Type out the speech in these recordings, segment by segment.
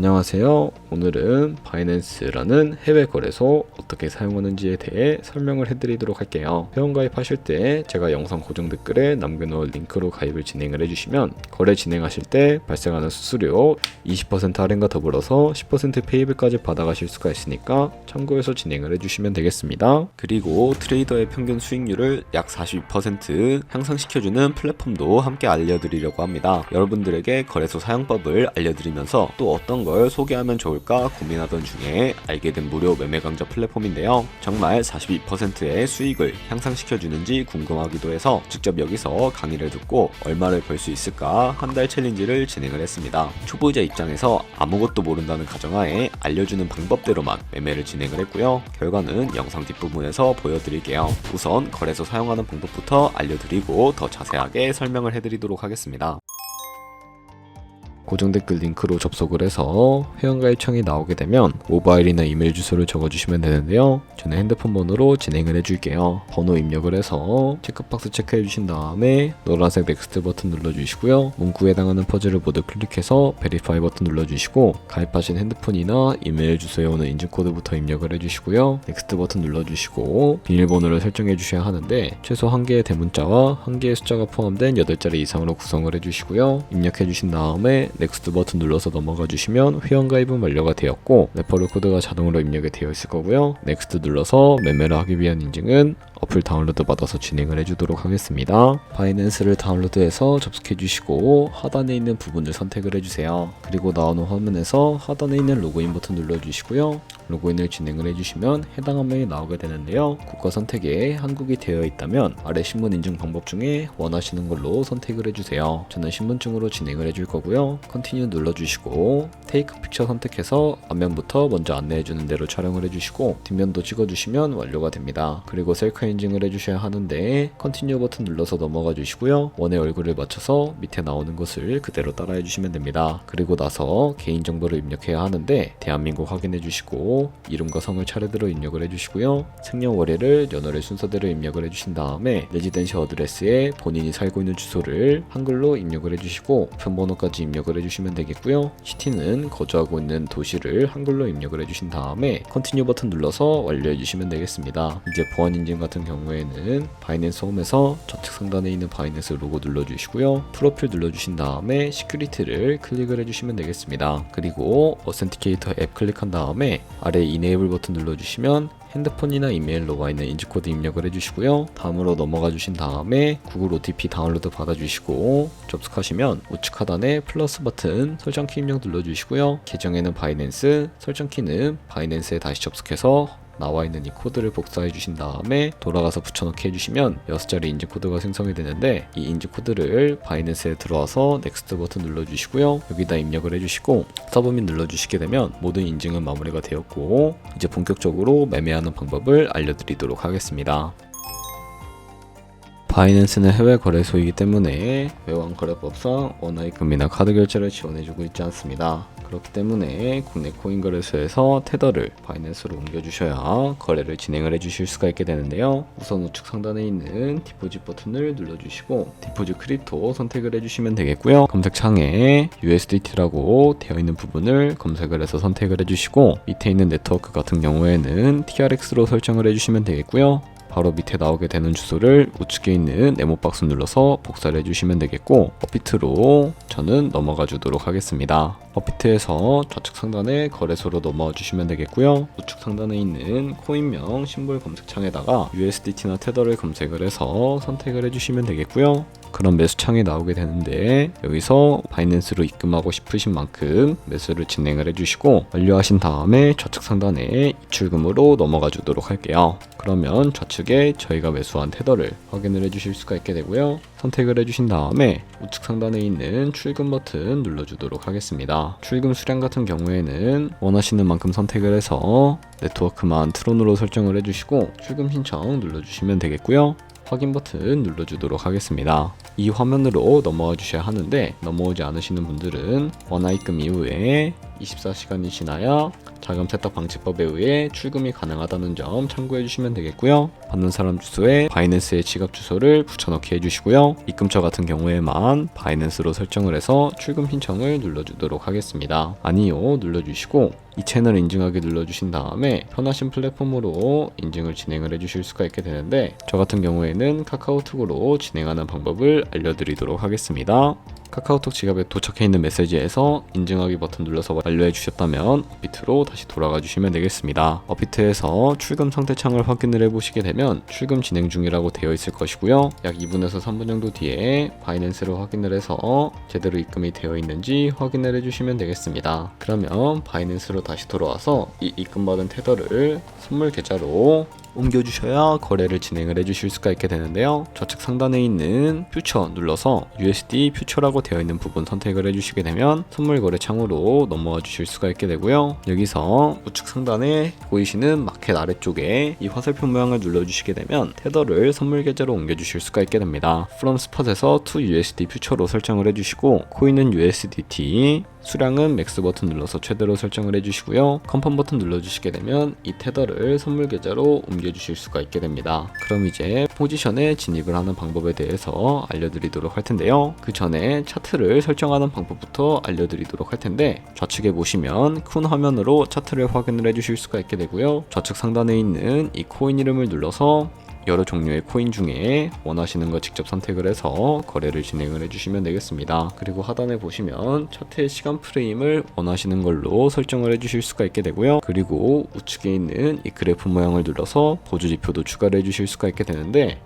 안녕하세요. 오늘은 바이낸스라는 해외 거래소 어떻게 사용하는지에 대해 설명을 해드리도록 할게요. 회원가입하실 때 제가 영상 고정 댓글에 남겨놓을 링크로 가입을 진행을 해주시면 거래 진행하실 때 발생하는 수수료 20% 할인과 더불어서 10% 페이블까지 받아가실 수가 있으니까 참고해서 진행을 해주시면 되겠습니다. 그리고 트레이더의 평균 수익률을 약 42% 향상시켜주는 플랫폼도 함께 알려드리려고 합니다. 여러분들에게 거래소 사용법을 알려드리면서 또 어떤 걸 소개하면 좋을까 고민하던 중에 알게 된 무료 매매 강좌 플랫폼인데요. 정말 42%의 수익을 향상시켜주는지 궁금하기도 해서 직접 여기서 강의를 듣고 얼마를 벌 수 있을까 한 달 챌린지를 진행을 했습니다. 초보자 입장에서 아무것도 모른다는 가정하에 알려주는 방법대로만 매매를 진행을 했고요. 결과는 영상 뒷부분에서 보여드릴게요. 우선 거래소 사용하는 방법부터 알려드리고 더 자세하게 설명을 해드리도록 하겠습니다. 고정 댓글 링크로 접속을 해서 회원가입창이 나오게 되면 모바일이나 이메일 주소를 적어주시면 되는데요. 저는 핸드폰 번호로 진행을 해줄게요. 번호 입력을 해서 체크박스 체크해 주신 다음에 노란색 넥스트 버튼 눌러주시고요. 문구에 해당하는 퍼즐을 모두 클릭해서 베리파이 버튼 눌러주시고 가입하신 핸드폰이나 이메일 주소에 오는 인증코드부터 입력을 해주시고요. 넥스트 버튼 눌러주시고 비밀번호를 설정해 주셔야 하는데 최소 1개의 대문자와 1개의 숫자가 포함된 8자리 이상으로 구성을 해주시고요. 입력해 주신 다음에 넥스트 버튼 눌러서 넘어가 주시면 회원가입은 완료가 되었고 레퍼럴 코드가 자동으로 입력이 되어 있을 거고요. 넥스트 눌러서 매매를 하기 위한 인증은 어플 다운로드 받아서 진행을 해주도록 하겠습니다. 바이낸스를 다운로드해서 접속해 주시고 하단에 있는 부분을 선택을 해주세요. 그리고 나오는 화면에서 하단에 있는 로그인 버튼 눌러주시고요. 로그인을 진행을 해주시면 해당 화면이 나오게 되는데요. 국가 선택에 한국이 되어 있다면 아래 신분 인증 방법 중에 원하시는 걸로 선택을 해주세요. 저는 신분증으로 진행을 해줄 거고요. 컨티뉴 눌러주시고 테이크 픽처 선택해서 앞면부터 먼저 안내해주는 대로 촬영을 해주시고 뒷면도 찍어주시면 완료가 됩니다. 그리고 셀카 인증을 해주셔야 하는데 컨티뉴 버튼 눌러서 넘어가 주시고요. 원의 얼굴을 맞춰서 밑에 나오는 것을 그대로 따라 해주시면 됩니다. 그리고 나서 개인정보를 입력해야 하는데 대한민국 확인해 주시고 이름과 성을 차례대로 입력을 해주시고요. 생년월일을 연월일 순서대로 입력을 해주신 다음에 레지던시 어드레스에 본인이 살고 있는 주소를 한글로 입력을 해주시고 편번호까지 입력을 해주시면 되겠고요. 시티는 거주하고 있는 도시를 한글로 입력을 해주신 다음에 컨티뉴 버튼 눌러서 완료해주시면 되겠습니다. 이제 보안 인증 같은 경우에는 바이낸스 홈에서 좌측 상단에 있는 바이낸스 로고 눌러주시고요. 프로필 눌러주신 다음에 시큐리티를 클릭을 해주시면 되겠습니다. 그리고 어센티케이터 앱 클릭한 다음에 아래 이네이블 버튼 눌러주시면 핸드폰이나 이메일로 와 있는 인증코드 입력을 해주시고요. 다음으로 넘어가 주신 다음에 구글 OTP 다운로드 받아주시고 접속하시면 우측 하단에 플러스 버튼 설정키 입력 눌러주시고요. 계정에는 바이낸스, 설정키는 바이낸스에 다시 접속해서 나와 있는 이 코드를 복사해 주신 다음에 돌아가서 붙여넣기 해주시면 6자리 인증코드가 생성이 되는데 이 인증코드를 바이낸스에 들어와서 넥스트 버튼 눌러주시고요. 여기다 입력을 해주시고 서브밋 눌러주시게 되면 모든 인증은 마무리가 되었고 이제 본격적으로 매매하는 방법을 알려드리도록 하겠습니다. 바이낸스는 해외 거래소이기 때문에 외환거래법상 원화입금이나 카드 결제를 지원해주고 있지 않습니다. 그렇기 때문에 국내 코인 거래소에서 테더를 바이낸스로 옮겨주셔야 거래를 진행을 해주실 수가 있게 되는데요. 우선 우측 상단에 있는 디포짓 버튼을 눌러주시고 디포짓 크립토 선택을 해주시면 되겠고요. 검색창에 USDT라고 되어 있는 부분을 검색을 해서 선택을 해주시고 밑에 있는 네트워크 같은 경우에는 TRX로 설정을 해주시면 되겠고요. 바로 밑에 나오게 되는 주소를 우측에 있는 네모박스 눌러서 복사를 해주시면 되겠고 업비트로 저는 넘어가 주도록 하겠습니다. 업비트에서 좌측 상단에 거래소로 넘어와 주시면 되겠고요. 우측 상단에 있는 코인명 심볼 검색창에다가 USDT나 테더를 검색을 해서 선택을 해주시면 되겠고요. 그런 매수창이 나오게 되는데 여기서 바이낸스로 입금하고 싶으신 만큼 매수를 진행을 해주시고 완료하신 다음에 좌측 상단에 입출금으로 넘어가 주도록 할게요. 그러면 좌측에 저희가 매수한 테더를 확인을 해주실 수가 있게 되고요. 선택을 해주신 다음에 우측 상단에 있는 출금 버튼 눌러주도록 하겠습니다. 출금 수량 같은 경우에는 원하시는 만큼 선택을 해서 네트워크만 트론으로 설정을 해주시고 출금 신청 눌러주시면 되겠고요. 확인 버튼 눌러주도록 하겠습니다. 이 화면으로 넘어가 주셔야 하는데 넘어오지 않으시는 분들은 원화 입금 이후에 24시간이 지나야 자금 세탁 방지법에 의해 출금이 가능하다는 점 참고해 주시면 되겠고요. 받는 사람 주소에 바이낸스의 지갑 주소를 붙여넣기 해주시고요. 입금처 같은 경우에만 바이낸스로 설정을 해서 출금 신청을 눌러주도록 하겠습니다. 아니요 눌러주시고 이 채널 인증하기 눌러주신 다음에 편하신 플랫폼으로 인증을 진행을 해주실 수가 있게 되는데 저 같은 경우에는 카카오톡으로 진행하는 방법을 알려드리도록 하겠습니다. 카카오톡 지갑에 도착해 있는 메시지에서 인증하기 버튼 눌러서 완료해 주셨다면 업비트로 다시 돌아가 주시면 되겠습니다. 업비트에서 출금 상태 창을 확인을 해 보시게 되면 출금 진행 중이라고 되어 있을 것이고요. 약 2분에서 3분 정도 뒤에 바이낸스로 확인을 해서 제대로 입금이 되어 있는지 확인을 해 주시면 되겠습니다. 그러면 바이낸스로 다시 돌아와서 이 입금받은 테더를 선물 계좌로 옮겨주셔야 거래를 진행을 해주실 수가 있게 되는데요. 좌측 상단에 있는 퓨처 눌러서 USD 퓨처라고 되어 있는 부분 선택을 해주시게 되면 선물 거래 창으로 넘어와 주실 수가 있게 되고요. 여기서 우측 상단에 보이시는 마켓 아래쪽에 이 화살표 모양을 눌러주시게 되면 테더를 선물 계좌로 옮겨주실 수가 있게 됩니다. From Spot에서 to USD 퓨처로 설정을 해주시고 코인은 USDT 수량은 맥스 버튼 눌러서 최대로 설정을 해주시고요. 컨펌 버튼 눌러주시게 되면 이 테더를 선물 계좌로 옮겨주실 수가 있게 됩니다. 그럼 이제 포지션에 진입을 하는 방법에 대해서 알려드리도록 할 텐데요. 그 전에 차트를 설정하는 방법부터 알려드리도록 할 텐데 좌측에 보시면 큰 화면으로 차트를 확인을 해주실 수가 있게 되고요. 좌측 상단에 있는 이 코인 이름을 눌러서 여러 종류의 코인 중에 원하시는 거 직접 선택을 해서 거래를 진행을 해주시면 되겠습니다. 그리고 하단에 보시면 차트의 시간 프레임을 원하시는 걸로 설정을 해주실 수가 있게 되고요. 그리고 우측에 있는 이 그래프 모양을 눌러서 보조 지표도 추가를 해주실 수가 있게 되는데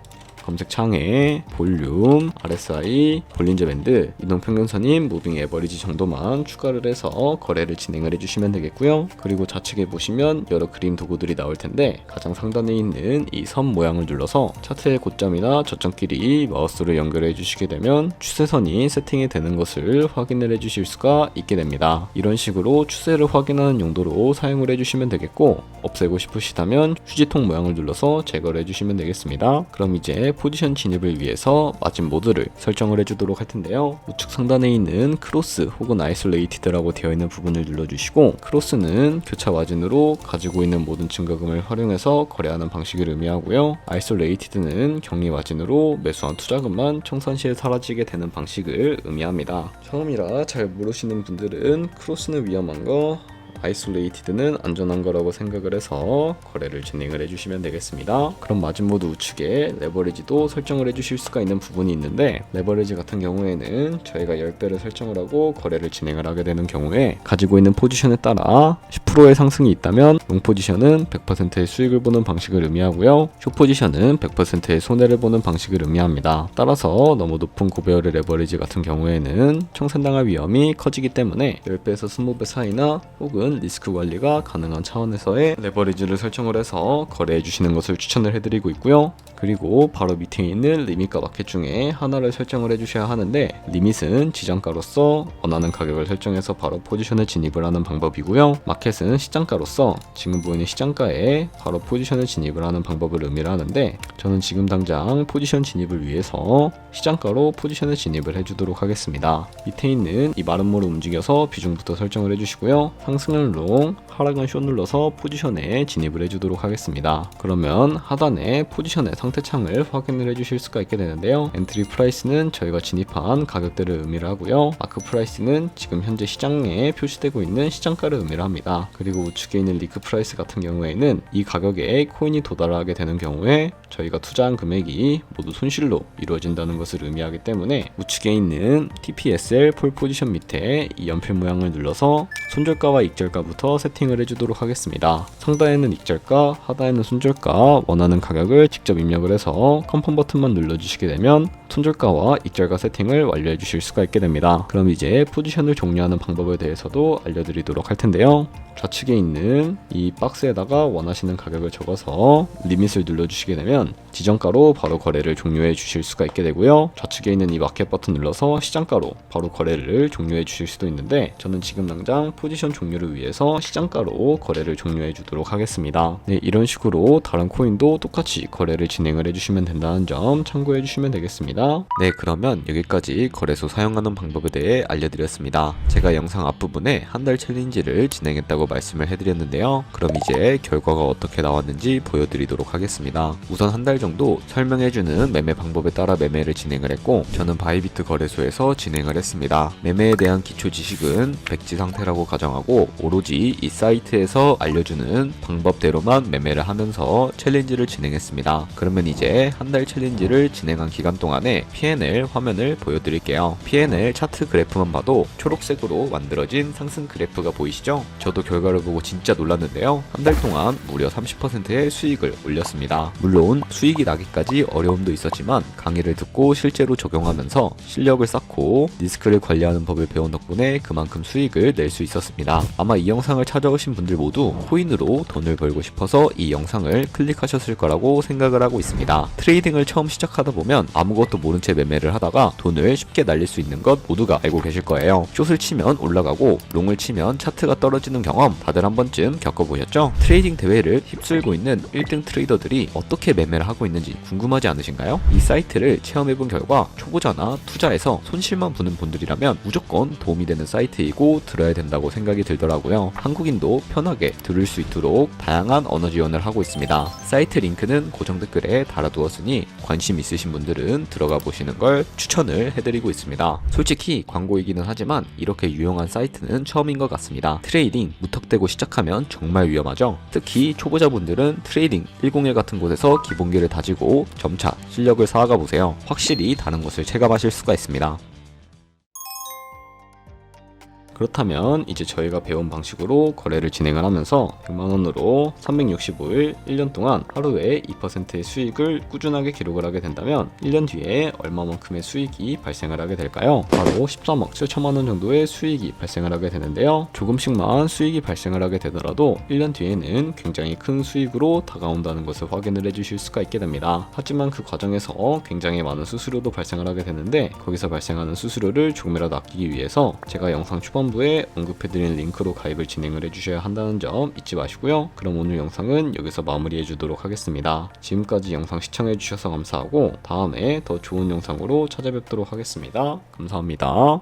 검색창에 볼륨, RSI, 볼린저 밴드, 이동평균선인 무빙 에버리지 정도만 추가를 해서 거래를 진행을 해주시면 되겠고요. 그리고 좌측에 보시면 여러 그림 도구들이 나올 텐데 가장 상단에 있는 이 선 모양을 눌러서 차트의 고점이나 저점끼리 마우스로 연결해 주시게 되면 추세선이 세팅이 되는 것을 확인을 해주실 수가 있게 됩니다. 이런 식으로 추세를 확인하는 용도로 사용을 해주시면 되겠고 없애고 싶으시다면 휴지통 모양을 눌러서 제거를 해주시면 되겠습니다. 그럼 이제 포지션 진입을 위해서 마진 모드를 설정을 해주도록 할 텐데요. 우측 상단에 있는 크로스 혹은 아이솔레이티드라고 되어 있는 부분을 눌러주시고 크로스는 교차 마진으로 가지고 있는 모든 증가금을 활용해서 거래하는 방식을 의미하고요. 아이솔레이티드는 격리 마진으로 매수한 투자금만 청산 시에 사라지게 되는 방식을 의미합니다. 처음이라 잘 모르시는 분들은 크로스는 위험한 거 아이솔레이티드는 안전한 거라고 생각을 해서 거래를 진행을 해주시면 되겠습니다. 그럼 마진 모드 우측에 레버리지도 설정을 해주실 수가 있는 부분이 있는데 레버리지 같은 경우에는 저희가 10배를 설정을 하고 거래를 진행을 하게 되는 경우에 가지고 있는 포지션에 따라 10%의 상승이 있다면 롱 포지션은 100%의 수익을 보는 방식을 의미하고요. 숏 포지션은 100%의 손해를 보는 방식을 의미합니다. 따라서 너무 높은 고배열의 레버리지 같은 경우에는 청산당할 위험이 커지기 때문에 10배에서 20배 사이나 혹은 리스크 관리가 가능한 차원에서의 레버리지를 설정을 해서 거래해 주시는 것을 추천을 해드리고 있고요. 그리고 바로 밑에 있는 리밋과 마켓 중에 하나를 설정을 해주셔야 하는데 리밋은 지정가로서 원하는 가격을 설정해서 바로 포지션에 진입을 하는 방법이고요. 마켓은 시장가로서 지금 보이는 시장가에 바로 포지션에 진입을 하는 방법을 의미를 하는데 저는 지금 당장 포지션 진입을 위해서 시장가로 포지션에 진입을 해주도록 하겠습니다. 밑에 있는 이 마름모를 움직여서 비중부터 설정을 해주시고요. 상승은 롱, 하락은 숏 눌러서 포지션에 진입을 해주도록 하겠습니다. 그러면 하단에 포지션의 상태창을 확인을 해주실 수가 있게 되는데요. 엔트리 프라이스는 저희가 진입한 가격대를 의미를 하고요. 마크 프라이스는 지금 현재 시장에 표시되고 있는 시장가를 의미를 합니다. 그리고 우측에 있는 리크 프라이스 같은 경우에는 이 가격에 코인이 도달하게 되는 경우에 저희가 투자한 금액이 모두 손실로 이루어진다는 것을 의미하기 때문에 우측에 있는 TPSL 폴 포지션 밑에 이 연필 모양을 눌러서 손절가와 익절가부터 세팅을 해주도록 하겠습니다. 상단에는 익절가, 하단에는 손절가 원하는 가격을 직접 입력을 해서 컨펌 버튼만 눌러주시게 되면 손절가와 익절가 세팅을 완료해 주실 수가 있게 됩니다. 그럼 이제 포지션을 종료하는 방법에 대해서도 알려드리도록 할 텐데요. 좌측에 있는 이 박스에다가 원하시는 가격을 적어서 리밋을 눌러주시게 되면 지정가로 바로 거래를 종료해 주실 수가 있게 되고요. 좌측에 있는 이 마켓 버튼 눌러서 시장가로 바로 거래를 종료해 주실 수도 있는데 저는 지금 당장 포지션 종료를 위해서 시장가로 거래를 종료해 주도록 하겠습니다. 네, 이런 식으로 다른 코인도 똑같이 거래를 진행을 해주시면 된다는 점 참고해 주시면 되겠습니다. 네, 그러면 여기까지 거래소 사용하는 방법에 대해 알려드렸습니다. 제가 영상 앞부분에 한 달 챌린지를 진행했다고 말씀을 해드렸는데요. 그럼 이제 결과가 어떻게 나왔는지 보여드리도록 하겠습니다. 우선 한 달 정도 설명해주는 매매 방법에 따라 매매를 진행을 했고, 저는 바이비트 거래소에서 진행을 했습니다. 매매에 대한 기초 지식은 백지 상태라고 가정하고 오로지 이 사이트에서 알려주는 방법대로만 매매를 하면서 챌린지를 진행했습니다. 그러면 이제 한 달 챌린지를 진행한 기간 동안에 P&L 화면을 보여드릴게요. P&L 차트 그래프만 봐도 초록색으로 만들어진 상승 그래프가 보이시죠? 저도 결과를 보고 진짜 놀랐는데요. 한 달 동안 무려 30%의 수익을 올렸습니다. 물론 수익이 나기까지 어려움도 있었지만 강의를 듣고 실제로 적용하면서 실력을 쌓고 리스크를 관리하는 법을 배운 덕분에 그만큼 수익을 낼 수 있었습니다. 아마 이 영상을 찾아오신 분들 모두 코인으로 돈을 벌고 싶어서 이 영상을 클릭하셨을 거라고 생각을 하고 있습니다. 트레이딩을 처음 시작하다 보면 아무것도 모른 채 매매를 하다가 돈을 쉽게 날릴 수 있는 것 모두가 알고 계실 거예요. 숏을 치면 올라가고 롱을 치면 차트가 떨어지는 경험 다들 한 번쯤 겪어보셨죠? 트레이딩 대회를 휩쓸고 있는 1등 트레이더들이 어떻게 매매를 하고 있는지 궁금하지 않으신가요? 이 사이트를 체험해본 결과 초보자나 투자에서 손실만 보는 분들이라면 무조건 도움이 되는 사이트이고 들어야 된다고 생각이 들더라고요. 한국인도 편하게 들을 수 있도록 다양한 언어 지원을 하고 있습니다. 사이트 링크는 고정 댓글에 달아두었으니 관심 있으신 분들은 들어가 보시는 걸 추천을 해드리고 있습니다. 솔직히 광고이기는 하지만 이렇게 유용한 사이트는 처음인 것 같습니다. 트레이딩 무턱대고 시작하면 정말 위험하죠. 특히 초보자분들은 트레이딩 101 같은 곳에서 기본기를 다지고 점차 실력을 쌓아가 보세요. 확실히 다른 것을 체감하실 수가 있습니다. 그렇다면 이제 저희가 배운 방식으로 거래를 진행을 하면서 100만원으로 365일 1년 동안 하루에 2%의 수익을 꾸준하게 기록을 하게 된다면 1년 뒤에 얼마만큼의 수익이 발생을 하게 될까요? 바로 13억 7천만원 정도의 수익이 발생을 하게 되는데요. 조금씩만 수익이 발생을 하게 되더라도 1년 뒤에는 굉장히 큰 수익으로 다가온다는 것을 확인을 해주실 수가 있게 됩니다. 하지만 그 과정에서 굉장히 많은 수수료도 발생을 하게 되는데, 거기서 발생하는 수수료를 조금이라도 아끼기 위해서 제가 영상 초반부에 언급해드린 링크로 가입을 진행을 해주셔야 한다는 점 잊지 마시고요. 그럼 오늘 영상은 여기서 마무리해 주도록 하겠습니다. 지금까지 영상 시청해 주셔서 감사하고 다음에 더 좋은 영상으로 찾아뵙도록 하겠습니다. 감사합니다.